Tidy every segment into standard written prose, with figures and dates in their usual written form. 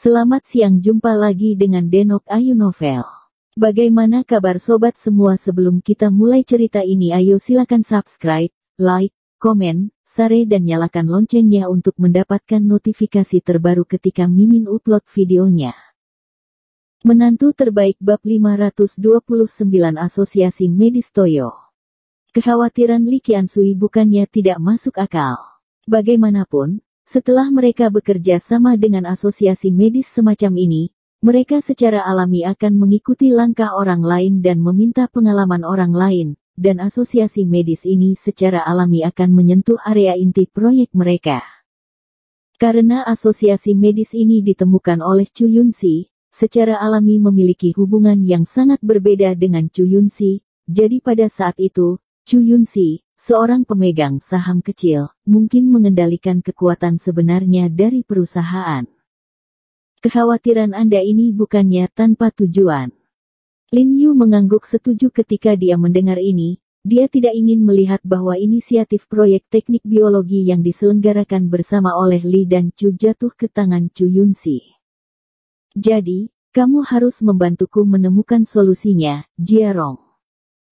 Selamat siang, jumpa lagi dengan Denok Ayu Novel. Bagaimana kabar sobat semua? Sebelum kita mulai cerita ini, ayo silakan subscribe, like, komen, share dan nyalakan loncengnya untuk mendapatkan notifikasi terbaru ketika Mimin upload videonya. Menantu terbaik bab 529 Asosiasi Medis Toyo. Kekhawatiran Lee Qiansui bukannya tidak masuk akal. Bagaimanapun, setelah mereka bekerja sama dengan asosiasi medis semacam ini, mereka secara alami akan mengikuti langkah orang lain dan meminta pengalaman orang lain, dan asosiasi medis ini secara alami akan menyentuh area inti proyek mereka. Karena asosiasi medis ini ditemukan oleh Chu Yunxi, secara alami memiliki hubungan yang sangat berbeda dengan Chu Yunxi, jadi pada saat itu, Chu Yunxi, seorang pemegang saham kecil, mungkin mengendalikan kekuatan sebenarnya dari perusahaan. Kekhawatiran Anda ini bukannya tanpa tujuan. Lin Yu mengangguk setuju ketika dia mendengar ini. Dia tidak ingin melihat bahwa inisiatif proyek teknik biologi yang diselenggarakan bersama oleh Lee dan Chu jatuh ke tangan Chu Yunxi. Jadi, kamu harus membantuku menemukan solusinya, Jiarong.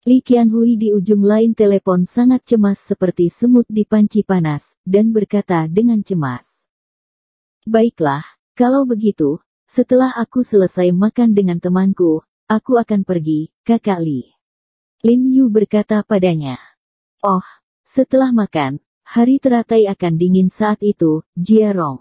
Lee Qianhui di ujung lain telepon sangat cemas seperti semut di panci panas, dan berkata dengan cemas. Baiklah, kalau begitu, setelah aku selesai makan dengan temanku, aku akan pergi, Kakak Lee. Lin Yu berkata padanya. Oh, setelah makan, hari teratai akan dingin saat itu, Jiarong.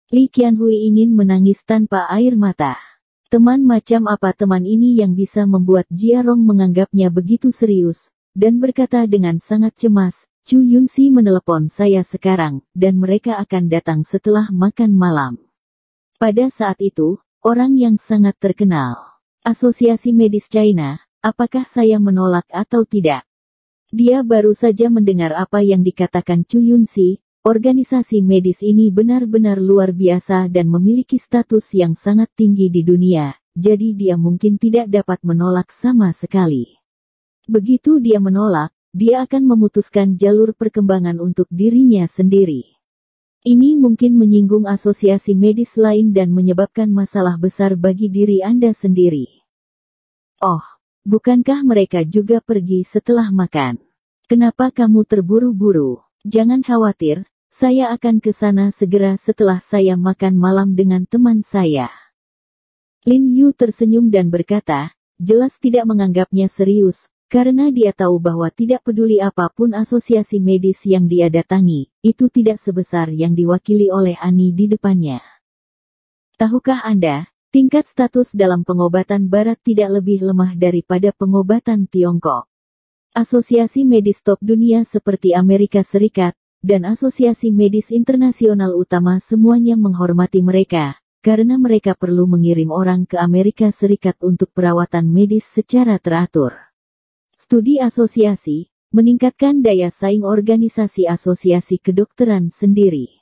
Lee Qianhui ingin menangis tanpa air mata. Teman macam apa teman ini yang bisa membuat Jiarong menganggapnya begitu serius, dan berkata dengan sangat cemas, Chu Yunxi menelepon saya sekarang, dan mereka akan datang setelah makan malam. Pada saat itu, orang yang sangat terkenal, Asosiasi Medis China, apakah saya menolak atau tidak? Dia baru saja mendengar apa yang dikatakan Chu Yunxi. Organisasi medis ini benar-benar luar biasa dan memiliki status yang sangat tinggi di dunia, jadi dia mungkin tidak dapat menolak sama sekali. Begitu dia menolak, dia akan memutuskan jalur perkembangan untuk dirinya sendiri. Ini mungkin menyinggung asosiasi medis lain dan menyebabkan masalah besar bagi diri Anda sendiri. Oh, bukankah mereka juga pergi setelah makan? Kenapa kamu terburu-buru? Jangan khawatir. Saya akan ke sana segera setelah saya makan malam dengan teman saya. Lin Yu tersenyum dan berkata, jelas tidak menganggapnya serius, karena dia tahu bahwa tidak peduli apapun asosiasi medis yang dia datangi, itu tidak sebesar yang diwakili oleh Ani di depannya. Tahukah Anda, tingkat status dalam pengobatan Barat tidak lebih lemah daripada pengobatan Tiongkok. Asosiasi medis top dunia seperti Amerika Serikat, dan asosiasi medis internasional utama semuanya menghormati mereka, karena mereka perlu mengirim orang ke Amerika Serikat untuk perawatan medis secara teratur. Studi asosiasi, meningkatkan daya saing organisasi asosiasi kedokteran sendiri.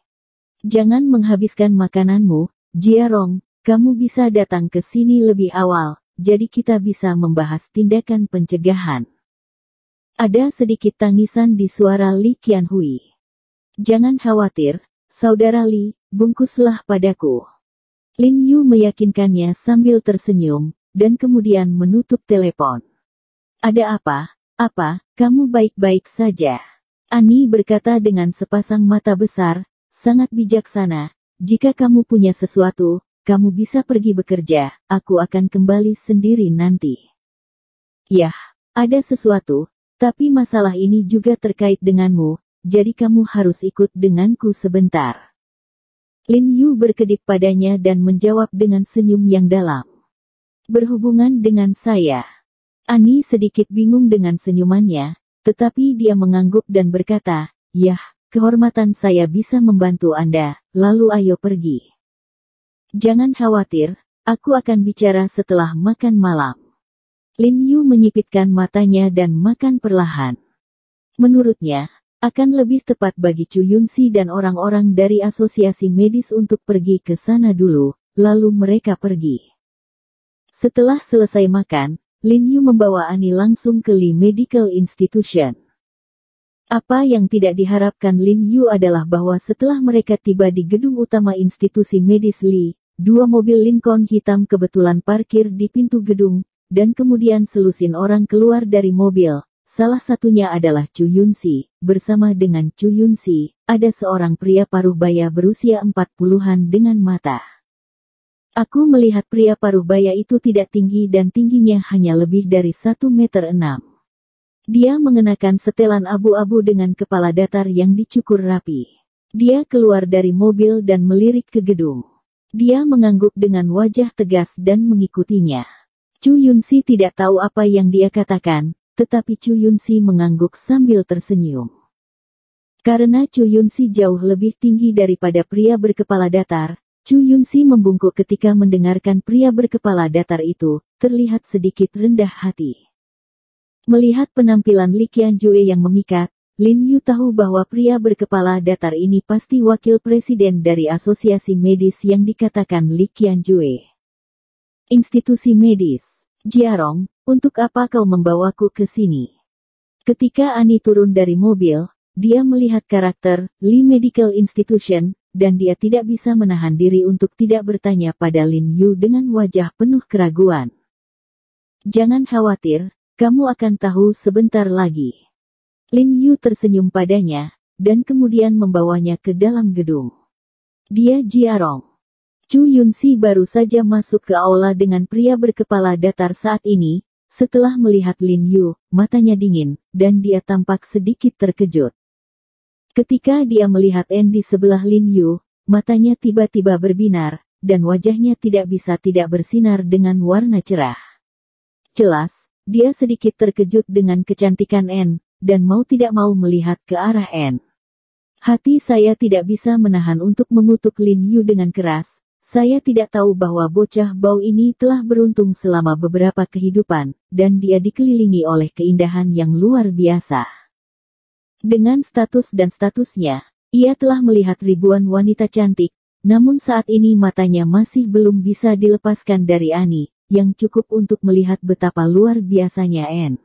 Jangan menghabiskan makananmu, Jiarong, kamu bisa datang ke sini lebih awal, jadi kita bisa membahas tindakan pencegahan. Ada sedikit tangisan di suara Lee Qianhui. Jangan khawatir, saudara Lee, bungkuslah padaku. Lin Yu meyakinkannya sambil tersenyum, dan kemudian menutup telepon. Ada apa? Apa, kamu baik-baik saja? Ani berkata dengan sepasang mata besar, sangat bijaksana. Jika kamu punya sesuatu, kamu bisa pergi bekerja, aku akan kembali sendiri nanti. Yah, ada sesuatu, tapi masalah ini juga terkait denganmu. Jadi kamu harus ikut denganku sebentar. Lin Yu berkedip padanya dan menjawab dengan senyum yang dalam. Berhubungan dengan saya. Ani sedikit bingung dengan senyumannya, tetapi dia mengangguk dan berkata, yah, kehormatan saya bisa membantu Anda, lalu ayo pergi. Jangan khawatir, aku akan bicara setelah makan malam. Lin Yu menyipitkan matanya dan makan perlahan. Menurutnya, akan lebih tepat bagi Chu Yunxi dan orang-orang dari asosiasi medis untuk pergi ke sana dulu, lalu mereka pergi. Setelah selesai makan, Lin Yu membawa Ani langsung ke Lee Medical Institution. Apa yang tidak diharapkan Lin Yu adalah bahwa setelah mereka tiba di gedung utama institusi medis Lee, 2 mobil Lincoln hitam kebetulan parkir di pintu gedung, dan kemudian selusin orang keluar dari mobil. Salah satunya adalah Chu Yunsi. Bersama dengan Chu Yunsi, ada seorang pria paruh baya berusia 40-an dengan mata. Aku melihat pria paruh baya itu tidak tinggi dan tingginya hanya lebih dari 1,6 meter. Dia mengenakan setelan abu-abu dengan kepala datar yang dicukur rapi. Dia keluar dari mobil dan melirik ke gedung. Dia mengangguk dengan wajah tegas dan mengikutinya. Chu Yunsi tidak tahu apa yang dia katakan, tetapi Chu Yunsi mengangguk sambil tersenyum. Karena Chu Yunsi jauh lebih tinggi daripada pria berkepala datar, Chu Yunsi membungkuk ketika mendengarkan pria berkepala datar itu, terlihat sedikit rendah hati. Melihat penampilan Li Qianjue yang memikat, Lin Yu tahu bahwa pria berkepala datar ini pasti wakil presiden dari asosiasi medis yang dikatakan Li Qianjue. Institusi medis. Jiarong, untuk apa kau membawaku ke sini? Ketika Ani turun dari mobil, dia melihat karakter Li Medical Institution, dan dia tidak bisa menahan diri untuk tidak bertanya pada Lin Yu dengan wajah penuh keraguan. Jangan khawatir, kamu akan tahu sebentar lagi. Lin Yu tersenyum padanya, dan kemudian membawanya ke dalam gedung. Dia Jiarong. Chu Yunsi baru saja masuk ke aula dengan pria berkepala datar saat ini. Setelah melihat Lin Yu, matanya dingin, dan dia tampak sedikit terkejut. Ketika dia melihat N di sebelah Lin Yu, matanya tiba-tiba berbinar, dan wajahnya tidak bisa tidak bersinar dengan warna cerah. Jelas, dia sedikit terkejut dengan kecantikan N, dan mau tidak mau melihat ke arah N. Hati saya tidak bisa menahan untuk mengutuk Lin Yu dengan keras. Saya tidak tahu bahwa bocah bau ini telah beruntung selama beberapa kehidupan, dan dia dikelilingi oleh keindahan yang luar biasa. Dengan status dan statusnya, ia telah melihat ribuan wanita cantik, namun saat ini matanya masih belum bisa dilepaskan dari Ani, yang cukup untuk melihat betapa luar biasanya N.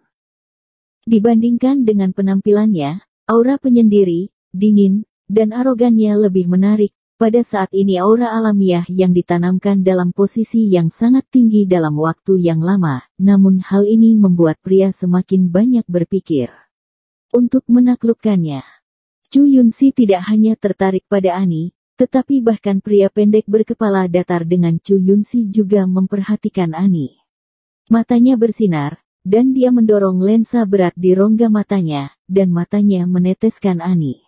Dibandingkan dengan penampilannya, aura penyendiri, dingin, dan arogannya lebih menarik. Pada saat ini aura alamiah yang ditanamkan dalam posisi yang sangat tinggi dalam waktu yang lama, namun hal ini membuat pria semakin banyak berpikir untuk menaklukkannya. Chu Yunsi tidak hanya tertarik pada Ani, tetapi bahkan pria pendek berkepala datar dengan Chu Yunsi juga memperhatikan Ani. Matanya bersinar, dan dia mendorong lensa berat di rongga matanya, dan matanya meneteskan Ani.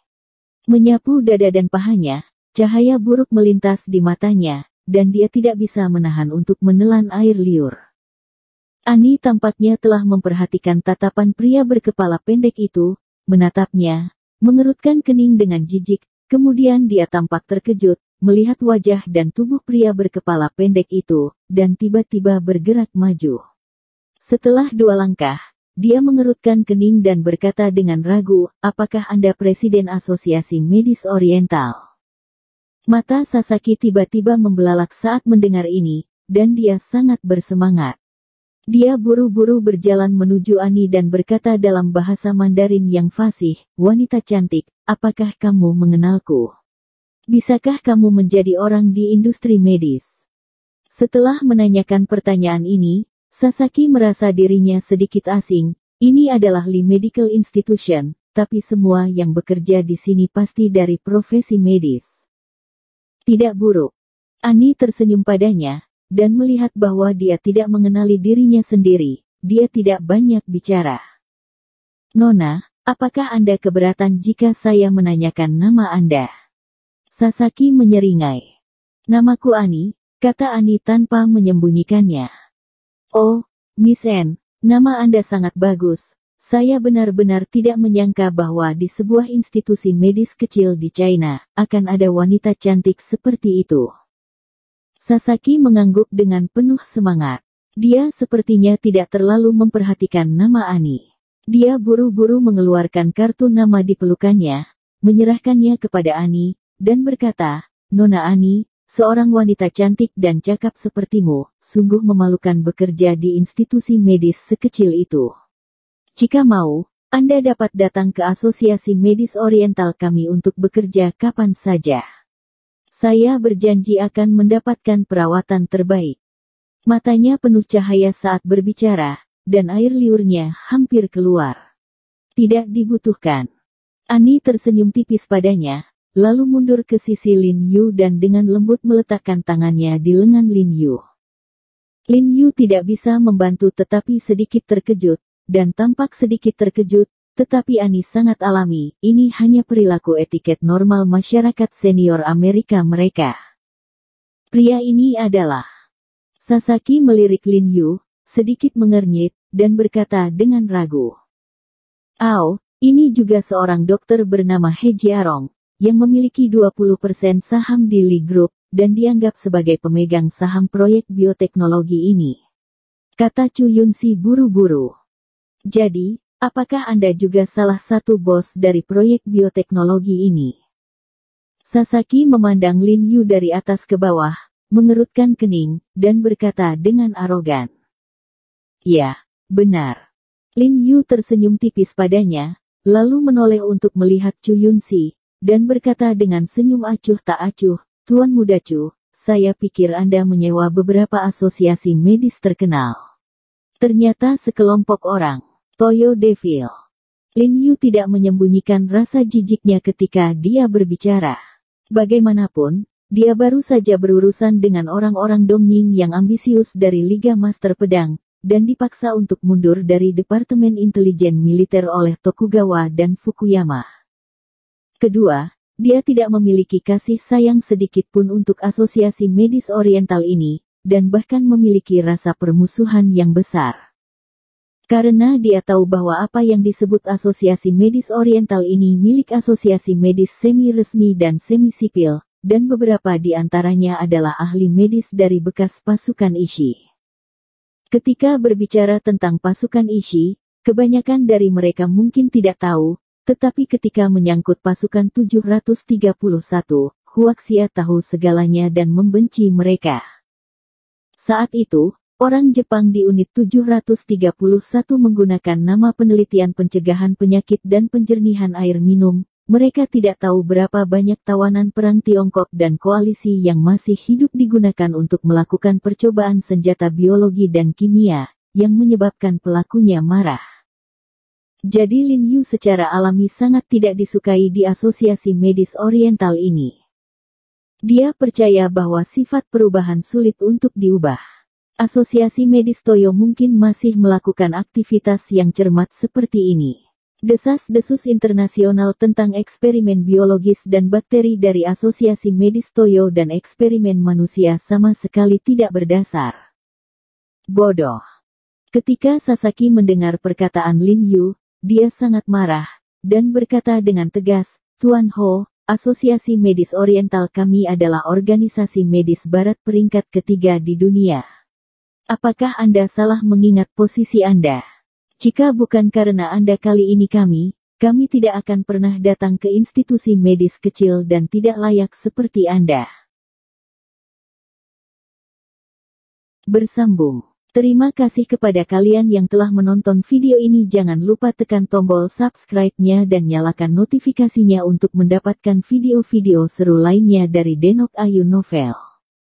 Menyapu dada dan pahanya, cahaya buruk melintas di matanya, dan dia tidak bisa menahan untuk menelan air liur. Ani tampaknya telah memperhatikan tatapan pria berkepala pendek itu, menatapnya, mengerutkan kening dengan jijik, kemudian dia tampak terkejut, melihat wajah dan tubuh pria berkepala pendek itu, dan tiba-tiba bergerak maju. Setelah 2 langkah, dia mengerutkan kening dan berkata dengan ragu, apakah Anda Presiden Asosiasi Medis Oriental? Mata Sasaki tiba-tiba membelalak saat mendengar ini, dan dia sangat bersemangat. Dia buru-buru berjalan menuju Ani dan berkata dalam bahasa Mandarin yang fasih, wanita cantik, apakah kamu mengenalku? Bisakah kamu menjadi orang di industri medis? Setelah menanyakan pertanyaan ini, Sasaki merasa dirinya sedikit asing. Ini adalah Li Medical Institution, tapi semua yang bekerja di sini pasti dari profesi medis. Tidak buruk. Ani tersenyum padanya, dan melihat bahwa dia tidak mengenali dirinya sendiri, dia tidak banyak bicara. Nona, apakah Anda keberatan jika saya menanyakan nama Anda? Sasaki menyeringai. Namaku Ani, kata Ani tanpa menyembunyikannya. Oh, Miss N, nama Anda sangat bagus. Saya benar-benar tidak menyangka bahwa di sebuah institusi medis kecil di China, akan ada wanita cantik seperti itu. Sasaki mengangguk dengan penuh semangat. Dia sepertinya tidak terlalu memperhatikan nama Ani. Dia buru-buru mengeluarkan kartu nama di pelukannya, menyerahkannya kepada Ani, dan berkata, Nona Ani, seorang wanita cantik dan cakap sepertimu, sungguh memalukan bekerja di institusi medis sekecil itu. Jika mau, Anda dapat datang ke Asosiasi Medis Oriental kami untuk bekerja kapan saja. Saya berjanji akan mendapatkan perawatan terbaik. Matanya penuh cahaya saat berbicara, dan air liurnya hampir keluar. Tidak dibutuhkan. Annie tersenyum tipis padanya, lalu mundur ke sisi Lin Yu dan dengan lembut meletakkan tangannya di lengan Lin Yu. Lin Yu tidak bisa membantu tetapi sedikit terkejut, dan tampak sedikit terkejut, tetapi Annie sangat alami, ini hanya perilaku etiket normal masyarakat senior Amerika mereka. Pria ini adalah... Sasaki melirik Lin Yu, sedikit mengernyit, dan berkata dengan ragu. Ini juga seorang dokter bernama He Jiarong, yang memiliki 20% saham di Li Group, dan dianggap sebagai pemegang saham proyek bioteknologi ini. Kata Chu Yunxi buru-buru. Jadi, apakah Anda juga salah satu bos dari proyek bioteknologi ini? Sasaki memandang Lin Yu dari atas ke bawah, mengerutkan kening, dan berkata dengan arogan. Ya, benar. Lin Yu tersenyum tipis padanya, lalu menoleh untuk melihat Chu Yunxi, dan berkata dengan senyum acuh tak acuh, Tuan Muda Chu, saya pikir Anda menyewa beberapa asosiasi medis terkenal. Ternyata sekelompok orang. Toyo Devil. Lin Yu tidak menyembunyikan rasa jijiknya ketika dia berbicara. Bagaimanapun, dia baru saja berurusan dengan orang-orang Dongying yang ambisius dari Liga Master Pedang, dan dipaksa untuk mundur dari Departemen Intelijen Militer oleh Tokugawa dan Fukuyama. Kedua, dia tidak memiliki kasih sayang sedikit pun untuk asosiasi medis oriental ini, dan bahkan memiliki rasa permusuhan yang besar. Karena dia tahu bahwa apa yang disebut asosiasi medis oriental ini milik asosiasi medis semi-resmi dan semi-sipil, dan beberapa di antaranya adalah ahli medis dari bekas pasukan Ishi. Ketika berbicara tentang pasukan Ishi, kebanyakan dari mereka mungkin tidak tahu, tetapi ketika menyangkut pasukan 731, Huaxia tahu segalanya dan membenci mereka. Saat itu, orang Jepang di unit 731 menggunakan nama penelitian pencegahan penyakit dan penjernihan air minum. Mereka tidak tahu berapa banyak tawanan perang Tiongkok dan koalisi yang masih hidup digunakan untuk melakukan percobaan senjata biologi dan kimia, yang menyebabkan pelakunya marah. Jadi Lin Yu secara alami sangat tidak disukai di asosiasi medis oriental ini. Dia percaya bahwa sifat perubahan sulit untuk diubah. Asosiasi medis Toyo mungkin masih melakukan aktivitas yang cermat seperti ini. Desas-desus internasional tentang eksperimen biologis dan bakteri dari Asosiasi Medis Toyo dan eksperimen manusia sama sekali tidak berdasar. Bodoh. Ketika Sasaki mendengar perkataan Lin Yu, dia sangat marah, dan berkata dengan tegas, Tuan Ho, Asosiasi Medis Oriental kami adalah organisasi medis barat peringkat ketiga di dunia. Apakah Anda salah mengingat posisi Anda? Jika bukan karena Anda kali ini kami tidak akan pernah datang ke institusi medis kecil dan tidak layak seperti Anda. Bersambung. Terima kasih kepada kalian yang telah menonton video ini. Jangan lupa tekan tombol subscribe-nya dan nyalakan notifikasinya untuk mendapatkan video-video seru lainnya dari Denok Ayu Novel.